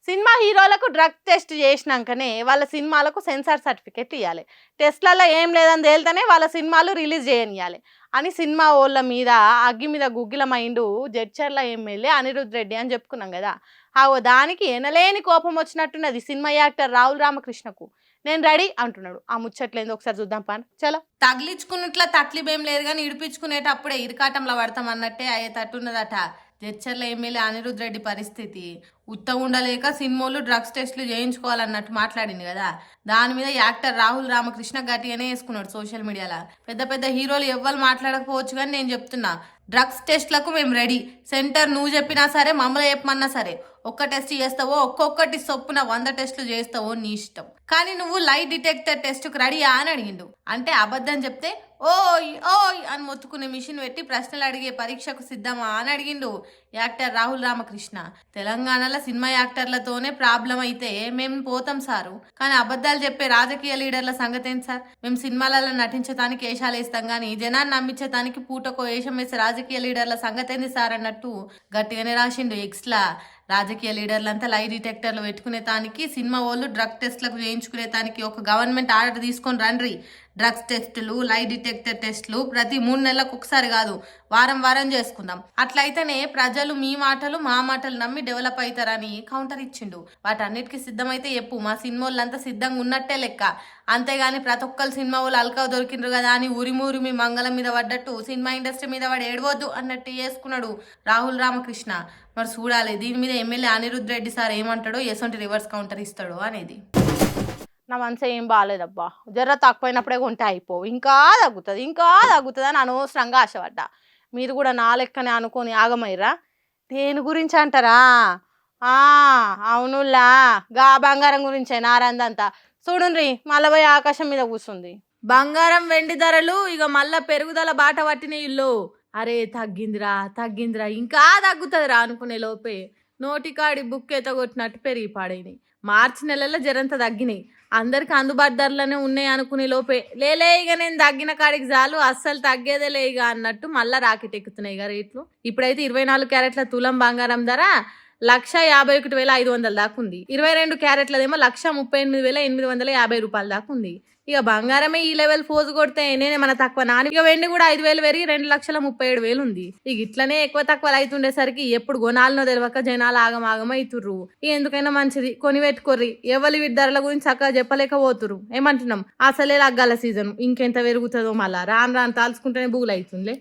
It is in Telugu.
సినిమా హీరోలకు డ్రగ్ టెస్ట్ చేసినాకనే వాళ్ళ సినిమాలకు సెన్సార్ సర్టిఫికేట్ ఇవ్వాలి. టెస్ట్లలో ఏం లేదని తేలితేనే వాళ్ళ సినిమాలు రిలీజ్ చేయనియాలి అని సినిమా వాళ్ళ మీద అగ్గి మీద గుగ్గిల మైండు జడ్చర్ల ఎమ్మెల్యే అనిరుద్ రెడ్డి అని చెప్పుకున్నాం కదా. దానికి ఎనలేని కోపం వచ్చినట్టున్నది సినిమా యాక్టర్ రాహుల్ రామకృష్ణకు. నేను రెడీ అంటున్నాడు. ఆ ముచ్చట్లేంది ఒకసారి చూద్దాం పాన్. చలో. తగిలించుకున్నట్ల తక్లీబేం లేదు కానీ ఇడిపించుకునేటప్పుడే ఇరకాటంలో పడతాం అన్నట్టే అయ్యేటట్టున్నదట జడ్చర్ల ఎమ్మెల్యే అనిరుద్ రెడ్డి పరిస్థితి. ఉండలేక సినిమాలు డ్రగ్స్ టెస్టులు చేయించుకోవాలన్నట్టు మాట్లాడింది కదా. దాని మీద యాక్టర్ రాహుల్ రామకృష్ణ గట్టిగానే వేసుకున్నాడు సోషల్ మీడియాలో. పెద్ద పెద్ద హీరోలు ఎవ్వరు మాట్లాడకపోవచ్చు కానీ నేను చెప్తున్నా, డ్రగ్స్ టెస్ట్లకు మేము రెడీ. సెంటర్ నువ్వు చెప్పినా సరే, మమ్మల్ని చెప్పమన్నా సరే. ఒక్క టెస్ట్ చేస్తావో, ఒక్కొక్కటి చొప్పున 100 టెస్టులు చేస్తావో నీ ఇష్టం. కానీ నువ్వు లై డిటెక్టర్ టెస్ట్కు రెడీయా అని అడిగిండు. అంటే అబద్ధం చెప్తే ఓయ్ ఓయ్ అని మొత్తుకునే మిషన్ పెట్టి ప్రశ్నలు అడిగే పరీక్షకు సిద్ధమా అని అడిగిండు యాక్టర్ రాహుల్ రామకృష్ణ. తెలంగాణలో సినిమా యాక్టర్లతోనే ప్రాబ్లం అయితే మేము పోతాం సారు, కానీ అబద్ధాలు చెప్పే రాజకీయ లీడర్ల సంగతి ఏంటి సార్? మేము సినిమాలలో నటించడానికి వేషాలు వేస్తాం కానీ జనాన్ని నమ్మించడానికి పూటకో వేషం వేసే రాజకీయ లీడర్ల సంగతి ఏంది సార్ అన్నట్టు గట్టిగానే రాసిండు ఎక్స్లా. రాజకీయ లీడర్లంతా లై డిటెక్టర్లు పెట్టుకునే తానికి, సినిమా వాళ్ళు డ్రగ్ టెస్ట్లకు చేయించుకునే తానికి ఒక గవర్నమెంట్ ఆర్డర్ తీసుకొని రండ్రి. డ్రగ్స్ టెస్టులు, లై డిటెక్టర్ టెస్టులు ప్రతి 3 నెలలకు ఒకసారి కాదు, వారం వారం చేసుకుందాం. అట్లయితేనే ప్రజలు మీ మాటలు మా మాటలు నమ్మి డెవలప్ అవుతారని కౌంటర్ ఇచ్చిండు. వాటన్నిటికీ సిద్ధమైతే చెప్పు, మా సినిమా వాళ్ళంతా సిద్ధంగా ఉన్నట్టే లెక్క. అంతేగాని ప్రతి ఒక్కరు సినిమా వాళ్ళు అల్కా దొరికిండ్రు కదా అని ఉరిమూరి మంగళం మీద పడ్డట్టు సినిమా ఇండస్ట్రీ మీద వాడు ఏడవద్దు అన్నట్టు చేసుకున్నాడు రాహుల్ రామకృష్ణ. మరి చూడాలి దీని మీద ఎమ్మెల్యే అనిరుద్ రెడ్డి సార్ ఏమంటాడో, ఎసొంటి రివర్స్ కౌంటర్ ఇస్తాడో అనేది. నా మనసు ఏం బాగాలేదబ్బా, జర తక్కువైనప్పుడే కొంటే అయిపోవు, ఇంకా తగ్గుతుంది అని అనవసరంగా ఆశపడ్డా. మీరు కూడా నా లెక్కనే అనుకొని ఆగమైరా. దేని గురించి అంటారా? అవునులా, గా బంగారం గురించే నారందంతా. చూడుండ్రి మళ్ళీ పోయి ఆకాశం మీద కూర్చుంది. బంగారం వెండి ధరలు ఇక మళ్ళా పెరుగుదల బాట పట్టిన ఇల్లు. అరే తగ్గిందిరా ఇంకా తగ్గుతుందిరా అనుకునే లోపే నోటికాడి బుక్ ఎత్తగొట్టినట్టు పెరిగి పాడైనాయి. మార్చి నెలలో జరంత తగ్గినాయి, అందరికి అందుబాటు ధరలోనే ఉన్నాయి అనుకునే లోపే లేలే ఇక నేను తగ్గిన కాడికి చాలు, అస్సలు తగ్గేదేలే ఇక అన్నట్టు మళ్ళా రాకెట్ ఎక్కుతున్నాయి ఇక రేట్లు. ఇప్పుడైతే 24 క్యారెట్ల తులం బంగారం ధర 1,51,500 దాకా ఉంది. 22 క్యారెట్లదేమో 1,38,850 రూపాయలు దాకా ఉంది. ఇక బంగారమే ఈ లెవెల్ ఫోజు కొడితే నేనేమన్నా తక్కువ నాని. ఇక వెండి కూడా 5,000 పెరిగి 2,37,000 ఉంది. ఇక ఇట్లనే ఎక్కువ తక్కువ అవుతుండేసరికి ఎప్పుడు కొనాలనో తెలియక జనాలు ఆగమాగం అవుతుర్రు. ఇక ఎందుకైనా మంచిది కొని పెట్టుకోర్రి. ఎవరి ధరల గురించి చక్కగా చెప్పలేకపోతురు. ఏమంటున్నాం, అసలే లగ్గాల సీజన్ ఇంకెంత పెరుగుతుందో మళ్ళా రాను తాల్చుకుంటేనే బూగులు అవుతుందిలే.